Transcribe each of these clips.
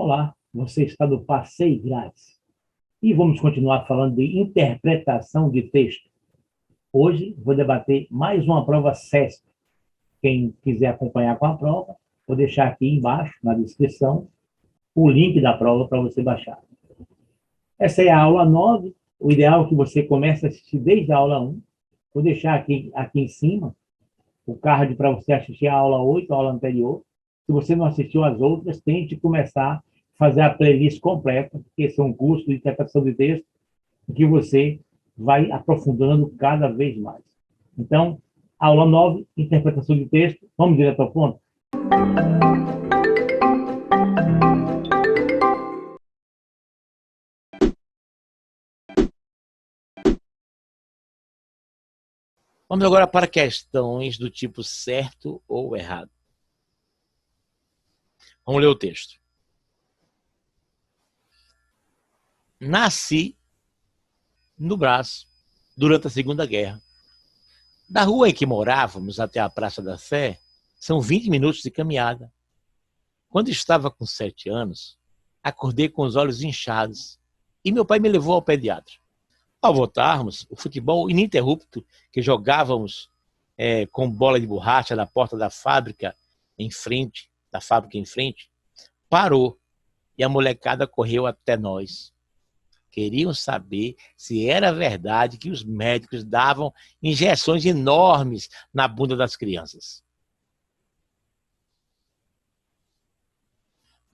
Olá, você está no Passeio Grátis. E vamos continuar falando de interpretação de texto. Hoje vou debater mais uma prova CESP. Quem quiser acompanhar com a prova, vou deixar aqui embaixo, na descrição, o link da prova para você baixar. Essa é a aula 9. O ideal é que você comece a assistir desde a aula 1. Vou deixar aqui em cima o card para você assistir a aula 8, a aula anterior. Se você não assistiu as outras, tente começar a fazer a playlist completa, porque esse é um curso de interpretação de texto em que você vai aprofundando cada vez mais. Então, aula 9, interpretação de texto. Vamos direto ao ponto? Vamos agora para questões do tipo certo ou errado. Vamos ler o texto. Nasci no Brás durante a Segunda Guerra. Da rua em que morávamos até a Praça da Sé, são 20 minutos de caminhada. Quando estava com 7 anos, acordei com os olhos inchados e meu pai me levou ao pediatra. Ao voltarmos, o futebol ininterrupto que jogávamos com bola de borracha na porta da fábrica em frente, parou e a molecada correu até nós. Queriam saber se era verdade que os médicos davam injeções enormes na bunda das crianças.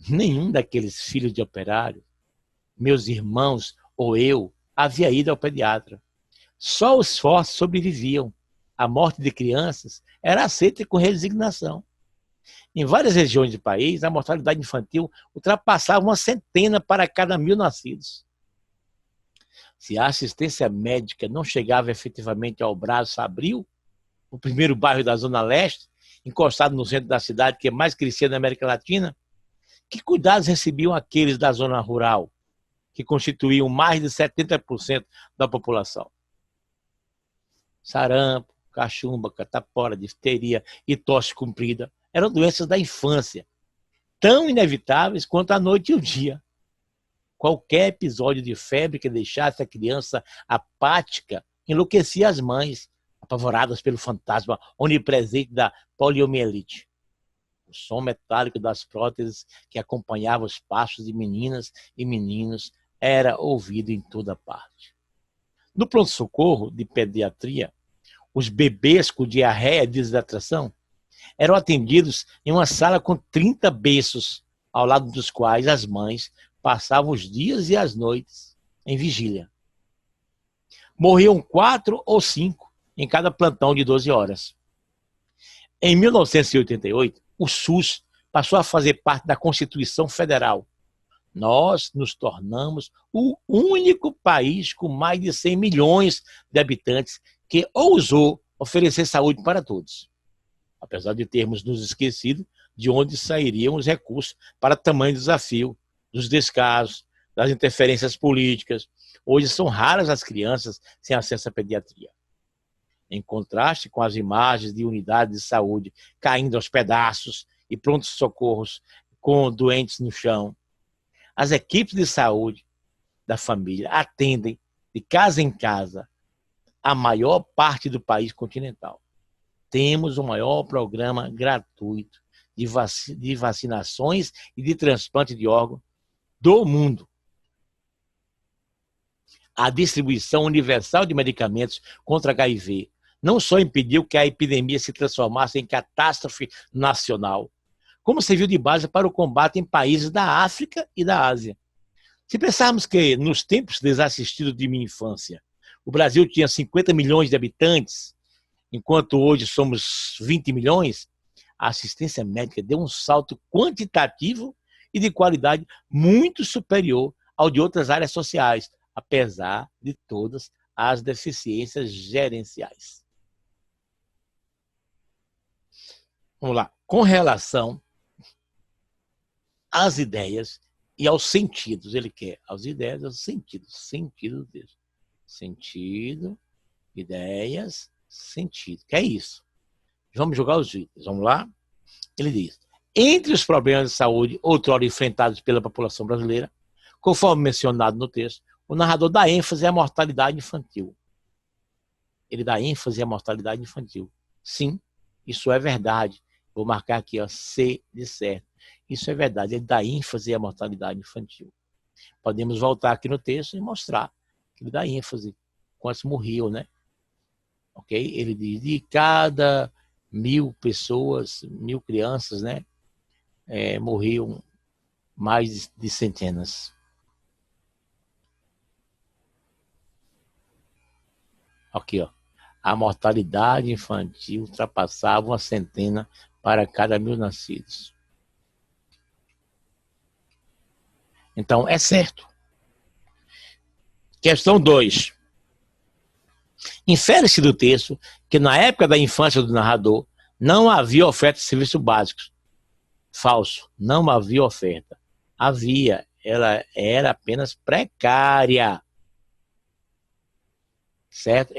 Nenhum daqueles filhos de operário, meus irmãos ou eu, havia ido ao pediatra. Só os fortes sobreviviam. A morte de crianças era aceita com resignação. Em várias regiões do país, a mortalidade infantil ultrapassava 100 para cada 1.000 nascidos. Se a assistência médica não chegava efetivamente ao Brás Fabril, o primeiro bairro da Zona Leste, encostado no centro da cidade que mais crescia na América Latina, que cuidados recebiam aqueles da zona rural, que constituíam mais de 70% da população? Sarampo, cachumba, catapora, difteria e tosse comprida eram doenças da infância, tão inevitáveis quanto a noite e o dia. Qualquer episódio de febre que deixasse a criança apática enlouquecia as mães, apavoradas pelo fantasma onipresente da poliomielite. O som metálico das próteses que acompanhava os passos de meninas e meninos era ouvido em toda parte. No pronto-socorro de pediatria, os bebês com diarreia e desidratação eram atendidos em uma sala com 30 berços, ao lado dos quais as mães passavam os dias e as noites em vigília. Morriam 4 ou 5 em cada plantão de 12 horas. Em 1988, o SUS passou a fazer parte da Constituição Federal. Nós nos tornamos o único país com mais de 100 milhões de habitantes que ousou oferecer saúde para todos. Apesar de termos nos esquecido de onde sairiam os recursos para tamanho desafio, dos descasos, das interferências políticas. Hoje são raras as crianças sem acesso à pediatria. Em contraste com as imagens de unidades de saúde caindo aos pedaços e prontos socorros com doentes no chão, as equipes de saúde da família atendem de casa em casa a maior parte do país continental. Temos o maior programa gratuito de vacinações e de transplante de órgãos do mundo. A distribuição universal de medicamentos contra HIV não só impediu que a epidemia se transformasse em catástrofe nacional, como serviu de base para o combate em países da África e da Ásia. Se pensarmos que, nos tempos desassistidos de minha infância, o Brasil tinha 50 milhões de habitantes, enquanto hoje somos 20 milhões, a assistência médica deu um salto quantitativo e de qualidade muito superior ao de outras áreas sociais, apesar de todas as deficiências gerenciais. Vamos lá. Com relação às ideias e aos sentidos, ele quer as ideias e os sentidos. Sentido dele. Sentido, ideias, sentido. Que é isso? Vamos jogar os itens. Vamos lá? Ele diz: Entre os problemas de saúde outrora enfrentados pela população brasileira, conforme mencionado no texto, o narrador dá ênfase à mortalidade infantil. Ele dá ênfase à mortalidade infantil. Sim, isso é verdade. Vou marcar aqui, ó, C de certo. Isso é verdade, ele dá ênfase à mortalidade infantil. Podemos voltar aqui no texto e mostrar que ele dá ênfase. Quantos morriam, né? Ok? Ele diz, de cada 1.000 pessoas, 1.000 crianças, né? Morriam mais de centenas. Aqui, ó. A mortalidade infantil ultrapassava 100 para cada 1.000 nascidos. Então, é certo. Questão 2. Infere-se do texto que na época da infância do narrador não havia oferta de serviços básicos. Falso. Não havia oferta. Havia. Ela era apenas precária. Certo?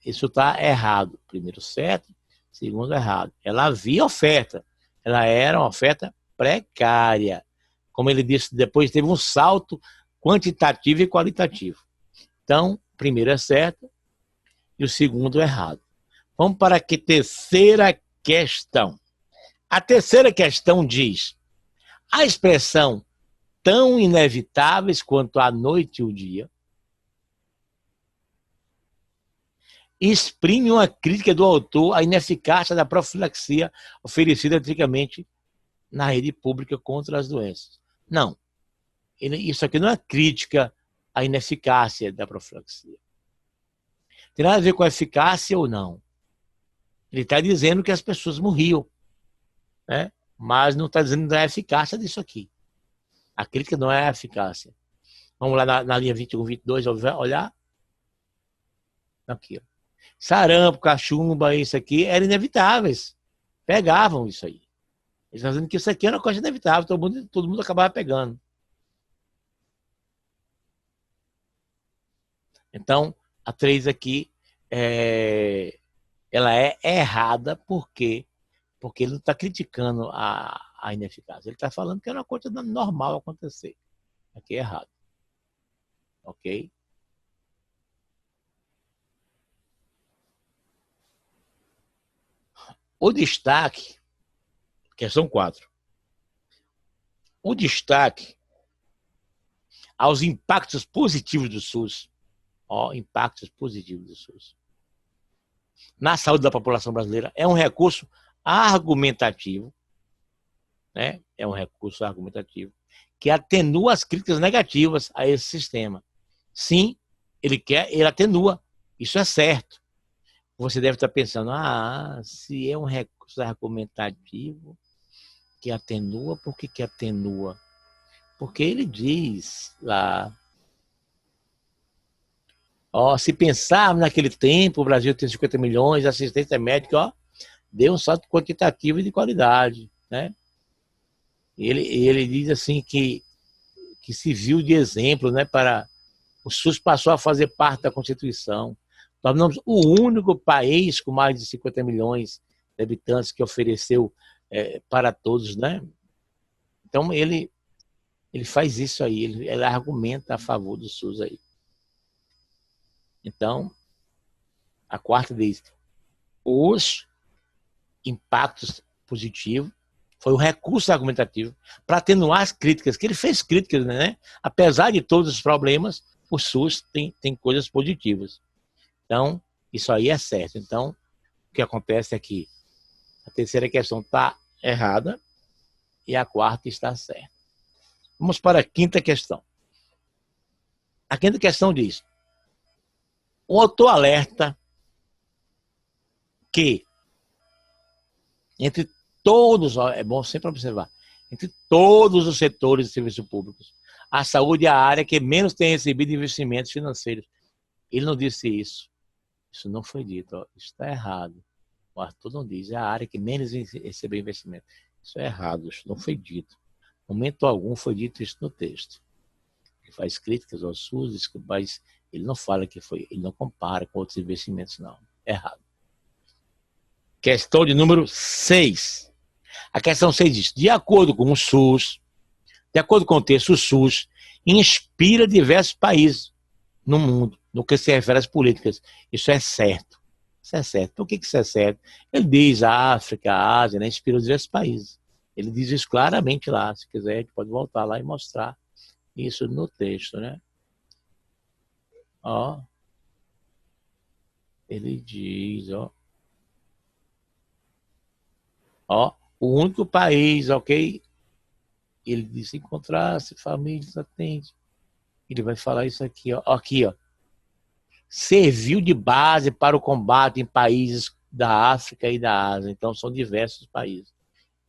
Isso está errado. Primeiro certo, segundo errado. Ela havia oferta. Ela era uma oferta precária. Como ele disse, depois teve um salto quantitativo e qualitativo. Então, o primeiro é certo e o segundo é errado. Vamos para a terceira questão. A terceira questão diz: a expressão tão inevitáveis quanto a noite e o dia exprime uma crítica do autor à ineficácia da profilaxia oferecida antigamente na rede pública contra as doenças. Não. Isso aqui não é crítica à ineficácia da profilaxia. Tem nada a ver com a eficácia ou não. Ele está dizendo que as pessoas morriam, né? Mas não está dizendo da eficácia disso aqui. A crítica não é a eficácia. Vamos lá na linha 21, 22, olhar. Aqui, ó. Sarampo, cachumba, isso aqui, eram inevitáveis. Pegavam isso aí. Eles estão dizendo que isso aqui era uma coisa inevitável, todo mundo acabava pegando. Então, a 3 aqui, ela é errada porque ele não está criticando a ineficácia. Ele está falando que era uma coisa normal acontecer. Aqui é errado. Ok? O destaque, questão 4. O destaque aos impactos positivos do SUS. Impactos positivos do SUS na saúde da população brasileira é um recurso argumentativo, né? É um recurso argumentativo que atenua as críticas negativas a esse sistema. Sim, ele atenua, isso é certo. Você deve estar pensando, se é um recurso argumentativo que atenua, por que atenua? Porque ele diz lá, se pensarmos naquele tempo, o Brasil tem 50 milhões, a assistência médica, deu um salto quantitativo e de qualidade, né? Ele diz assim que se viu de exemplo, né, para o SUS passou a fazer parte da Constituição. Nós tornamos o único país com mais de 50 milhões de habitantes que ofereceu para todos, né? Então ele faz isso aí, ele argumenta a favor do SUS aí. Então, a 4 diz: os impactos positivos foi um recurso argumentativo para atenuar as críticas, que ele fez críticas, né? Apesar de todos os problemas, o SUS tem coisas positivas. Então, isso aí é certo. Então, o que acontece é que a terceira questão está errada e a 4ª está certa. Vamos para a 5ª questão. A 5ª questão diz: o autor alerta que entre todos, é bom sempre observar, entre todos os setores de serviços públicos, a saúde é a área que menos tem recebido investimentos financeiros. Ele não disse isso. Isso não foi dito. Isso está errado. O Arthur não diz. É a área que menos recebeu investimento. Isso é errado. Isso não foi dito. Em momento algum foi dito isso no texto. Ele faz críticas ao SUS, mas ele não fala que foi. Ele não compara com outros investimentos, não. É errado. Questão de número 6. A questão 6 diz, de acordo com o SUS, de acordo com o texto, o SUS inspira diversos países no mundo, no que se refere às políticas. Isso é certo. Isso é certo. Por que isso é certo? Ele diz a África, a Ásia, né, inspira diversos países. Ele diz isso claramente lá. Se quiser, a gente pode voltar lá e mostrar isso no texto, né? Ó. Ele diz, ó. Ó, o único país, ok? Ele diz, encontrar-se famílias atende. Ele vai falar isso aqui, ó. Aqui, ó. Serviu de base para o combate em países da África e da Ásia. Então, são diversos países.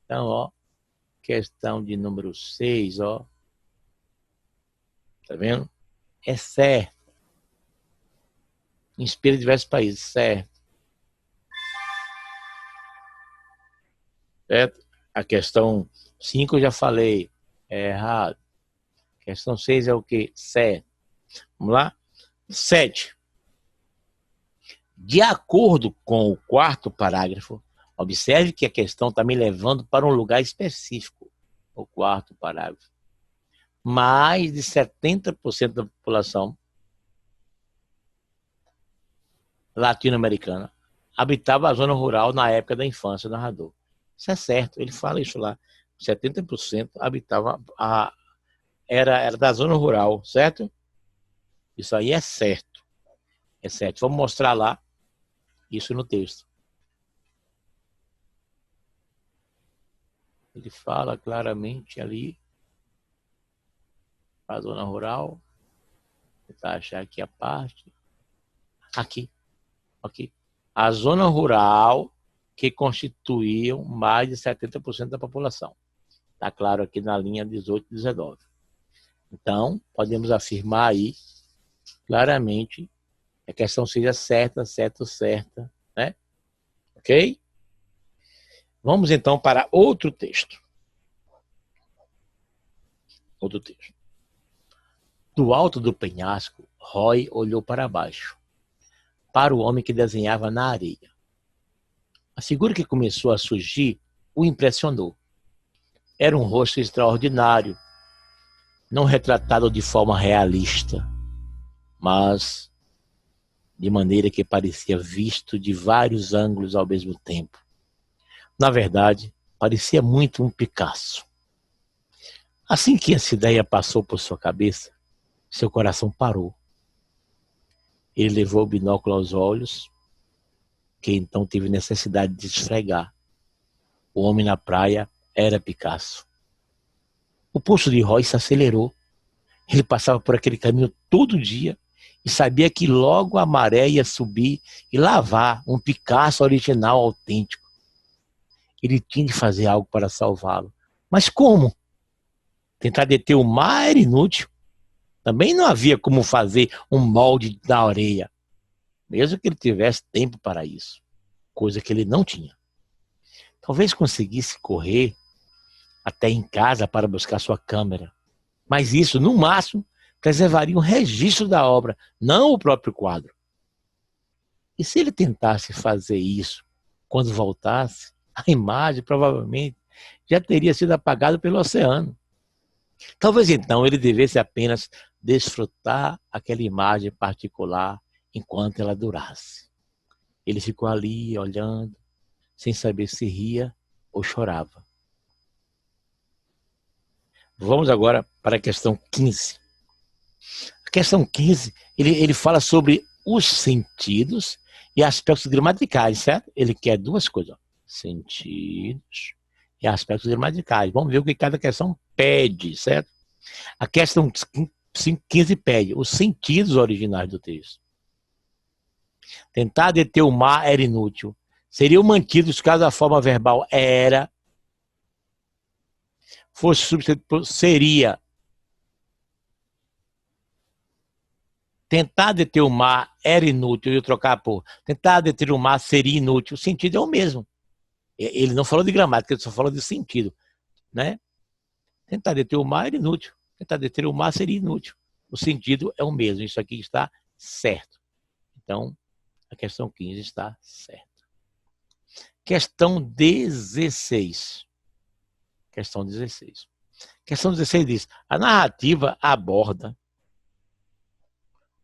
Então, ó, questão de número 6, ó. Tá vendo? É certo. Inspira diversos países, certo. Certo? A questão 5 eu já falei, é errado. A questão 6 é o quê? Certo. Vamos lá? 7. De acordo com o quarto parágrafo, observe que a questão está me levando para um lugar específico. O quarto parágrafo. Mais de 70% da população latino-americana habitava a zona rural na época da infância do narrador. Isso é certo, ele fala isso lá. 70% habitava era da zona rural, certo? Isso aí é certo. É certo. Vamos mostrar lá isso no texto. Ele fala claramente ali a zona rural. Vou tentar achar aqui a parte. Aqui. A zona rural que constituíam mais de 70% da população. Está claro aqui na linha 18 e 19. Então, podemos afirmar aí claramente que a questão seja certa, né? Ok? Vamos então para outro texto. Outro texto. Do alto do penhasco, Roy olhou para baixo, para o homem que desenhava na areia. A figura que começou a surgir o impressionou. Era um rosto extraordinário, não retratado de forma realista, mas de maneira que parecia visto de vários ângulos ao mesmo tempo. Na verdade, parecia muito um Picasso. Assim que essa ideia passou por sua cabeça, seu coração parou. Ele levou o binóculo aos olhos, que então teve necessidade de esfregar. O homem na praia era Picasso. O pulso de Roy se acelerou. Ele passava por aquele caminho todo dia e sabia que logo a maré ia subir e lavar um Picasso original autêntico. Ele tinha de fazer algo para salvá-lo. Mas como? Tentar deter o mar era inútil. Também não havia como fazer um molde da areia, mesmo que ele tivesse tempo para isso, coisa que ele não tinha. Talvez conseguisse correr até em casa para buscar sua câmera, mas isso, no máximo, preservaria um registro da obra, não o próprio quadro. E se ele tentasse fazer isso quando voltasse, a imagem provavelmente já teria sido apagada pelo oceano. Talvez então ele devesse apenas desfrutar aquela imagem particular enquanto ela durasse. Ele ficou ali olhando, sem saber se ria ou chorava. Vamos agora para a questão 15. A questão 15, ele fala sobre os sentidos e aspectos gramaticais, certo? Ele quer duas coisas, ó. Sentidos e aspectos gramaticais. Vamos ver o que cada questão pede, certo? A questão 15 pede os sentidos originais do texto. Tentar deter o mar era inútil. Seriam mantidos caso a forma verbal era fosse substituído por seria. Tentar deter o mar era inútil. Eu ia trocar por tentar deter o mar seria inútil. O sentido é o mesmo. Ele não falou de gramática, ele só falou de sentido, né? Tentar deter o mar era inútil. Tentar deter o mar seria inútil. O sentido é o mesmo. Isso aqui está certo. Então, a questão 15 está certa. Questão 16. Questão 16. Questão 16 diz: a narrativa aborda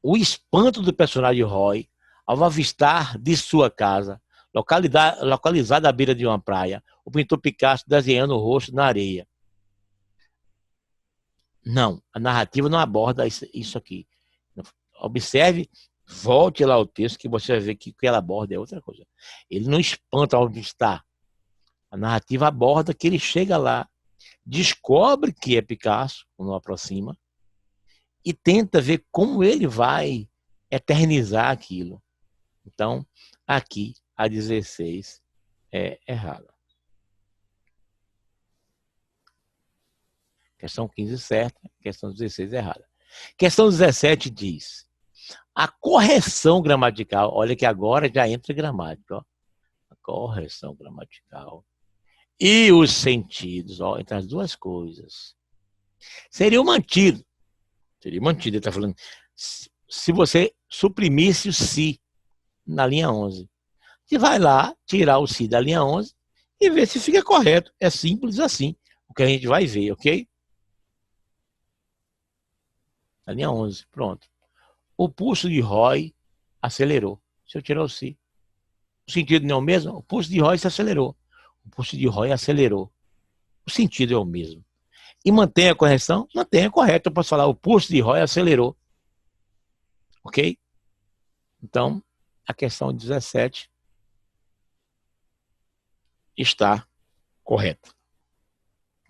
o espanto do personagem Roy ao avistar de sua casa, localizada à beira de uma praia, o pintor Picasso desenhando o rosto na areia. Não, a narrativa não aborda isso aqui. Observe, volte lá ao texto que você vai ver que o que ela aborda é outra coisa. Ele não espanta ao avistar. A narrativa aborda que ele chega lá, descobre que é Picasso, quando aproxima, e tenta ver como ele vai eternizar aquilo. Então, aqui, a 16 é errada. Questão 15 certa, questão 16 errada. Questão 17 diz: a correção gramatical, olha que agora já entra gramática, ó. A correção gramatical e os sentidos, ó, entre as duas coisas, seriam mantidos. Seria mantido, ele está falando, se você suprimisse o se na linha 11. Você vai lá, tirar o se da linha 11 e ver se fica correto. É simples assim, o que a gente vai ver, ok? Na linha 11, pronto. O pulso de Roy acelerou. Se eu tirar o se. O sentido não é o mesmo? O pulso de Roy se acelerou. O pulso de Roy acelerou. O sentido é o mesmo. E mantém a correção? Mantém a correta. Eu posso falar, o pulso de Roy acelerou. Ok? Então, a questão 17 está correta.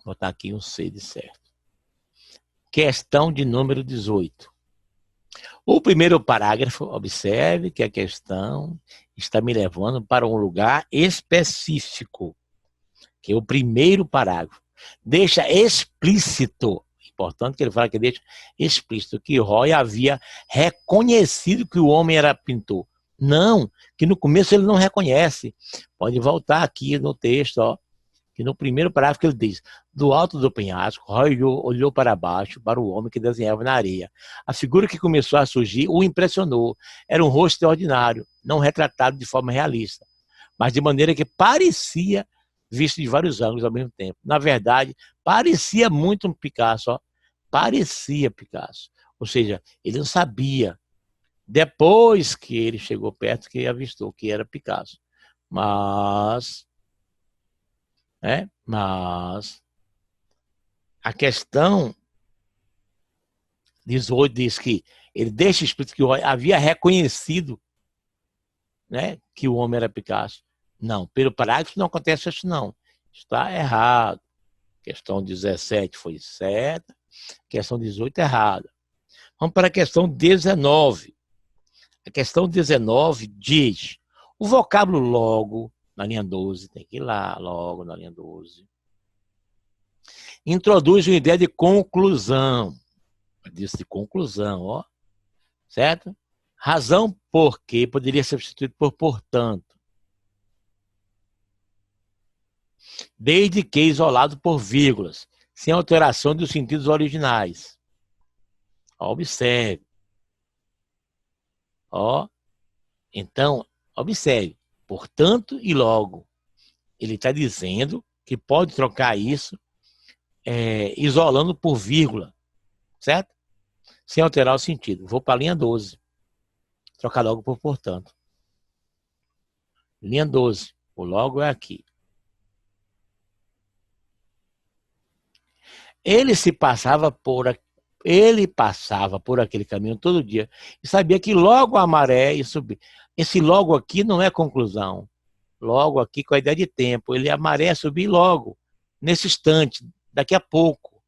Vou botar aqui um C de certo. Questão de número 18. O primeiro parágrafo, observe que a questão está me levando para um lugar específico, que é o primeiro parágrafo. Deixa explícito, importante que ele fala que deixa explícito, que Roy havia reconhecido que o homem era pintor. Não, que no começo ele não reconhece. Pode voltar aqui no texto, ó, que no primeiro parágrafo ele diz: do alto do penhasco, Roy olhou para baixo, para o homem que desenhava na areia. A figura que começou a surgir o impressionou. Era um rosto extraordinário, não retratado de forma realista, mas de maneira que parecia visto de vários ângulos ao mesmo tempo. Na verdade, parecia muito um Picasso, ó. Parecia Picasso. Ou seja, ele não sabia. Depois que ele chegou perto, que avistou que era Picasso. Mas a questão 18 diz que ele deixa explícito que Roy havia reconhecido, né, que o homem era Picasso. Não, pelo parágrafo não acontece isso não. Está errado. Questão 17 foi certa, questão 18 errada. Vamos para a questão 19. A questão 19 diz: o vocábulo logo, na linha 12, tem que ir lá, logo na linha 12, introduz uma ideia de conclusão. Diz de conclusão, ó. Certo? Razão por que poderia ser substituído por portanto. Desde que isolado por vírgulas, sem alteração dos sentidos originais. Ó, observe. Ó, então, observe. Portanto e logo. Ele está dizendo que pode trocar isso isolando por vírgula, certo? Sem alterar o sentido. Vou para a linha 12. Trocar logo por portanto. Linha 12. O logo é aqui. Ele passava por aquele caminho todo dia e sabia que logo a maré ia subir. Esse logo aqui não é conclusão. Logo aqui com a ideia de tempo. A maré ia subir logo, nesse instante, daqui a pouco.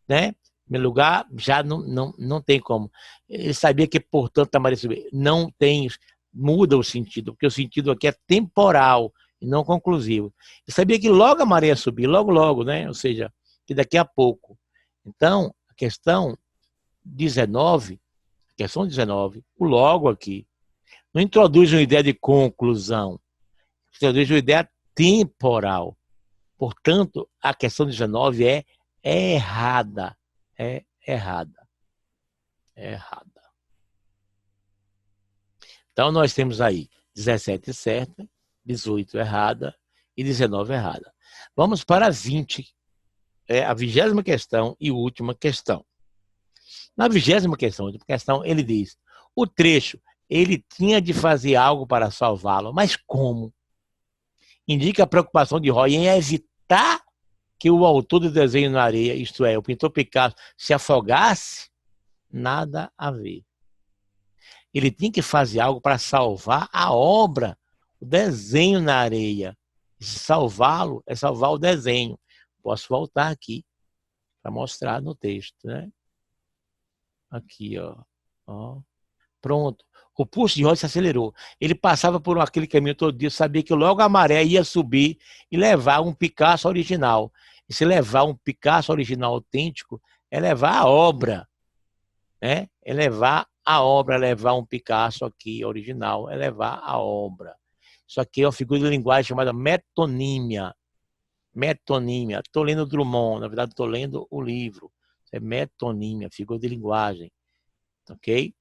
Né? Em primeiro lugar, já não tem como. Ele sabia que, portanto, a maré ia subir. Não tem, muda o sentido, porque o sentido aqui é temporal e não conclusivo. Ele sabia que logo a maré ia subir, logo, né? Ou seja, que daqui a pouco. Então, a questão 19, o logo aqui, não introduz uma ideia de conclusão, introduz uma ideia temporal. Portanto, a questão 19 é errada. É errada. É errada. Então, nós temos aí 17 certa, 18 errada e 19 errada. Vamos para 20. é a 20ª questão e última questão. Na 20ª questão, ele diz: o trecho, ele tinha de fazer algo para salvá-lo, mas como? Indica a preocupação de Roy em evitar que o autor do desenho na areia, isto é, o pintor Picasso, se afogasse? Nada a ver. Ele tinha que fazer algo para salvar a obra, o desenho na areia. Salvá-lo é salvar o desenho. Posso voltar aqui para mostrar no texto, né? Aqui, ó. Pronto. O pulso de Roy se acelerou. Ele passava por aquele caminho todo dia, sabia que logo a maré ia subir e levar um Picasso original. E se levar um Picasso original autêntico, é levar a obra, né? É levar a obra, levar um Picasso aqui original, é levar a obra. Isso aqui é uma figura de linguagem chamada metonímia. Metonímia. Estou lendo Drummond, na verdade estou lendo o livro. Isso é metonímia, figura de linguagem. Ok?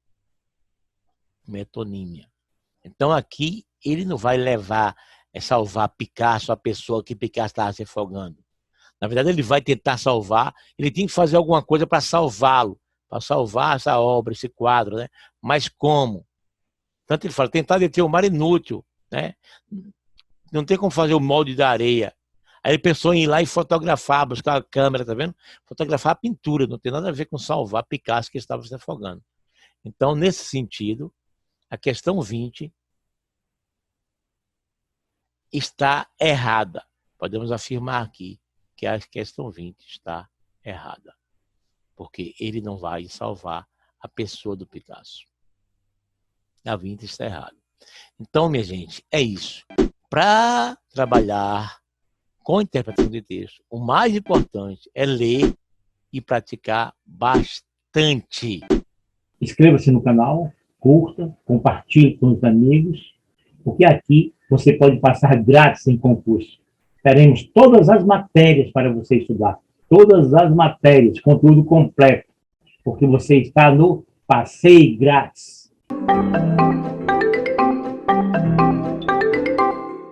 Metonímia. Então aqui ele não vai salvar Picasso, a pessoa que Picasso estava se afogando. Na verdade ele vai tentar salvar, ele tem que fazer alguma coisa para salvá-lo, para salvar essa obra, esse quadro, né? Mas como? Tanto ele fala, tentar deter o mar inútil, né? Não tem como fazer o molde da areia. Aí ele pensou em ir lá e fotografar, buscar a câmera, tá vendo? Fotografar a pintura, não tem nada a ver com salvar Picasso que estava se afogando. Então, nesse sentido, a questão 20 está errada. Podemos afirmar aqui que a questão 20 está errada. Porque ele não vai salvar a pessoa do Picasso. A 20 está errada. Então, minha gente, é isso. Para trabalhar com interpretação de texto, o mais importante é ler e praticar bastante. Inscreva-se no canal, curta, compartilhe com os amigos, porque aqui você pode passar grátis em concurso. Teremos todas as matérias para você estudar, todas as matérias, conteúdo completo, porque você está no Passeio Grátis.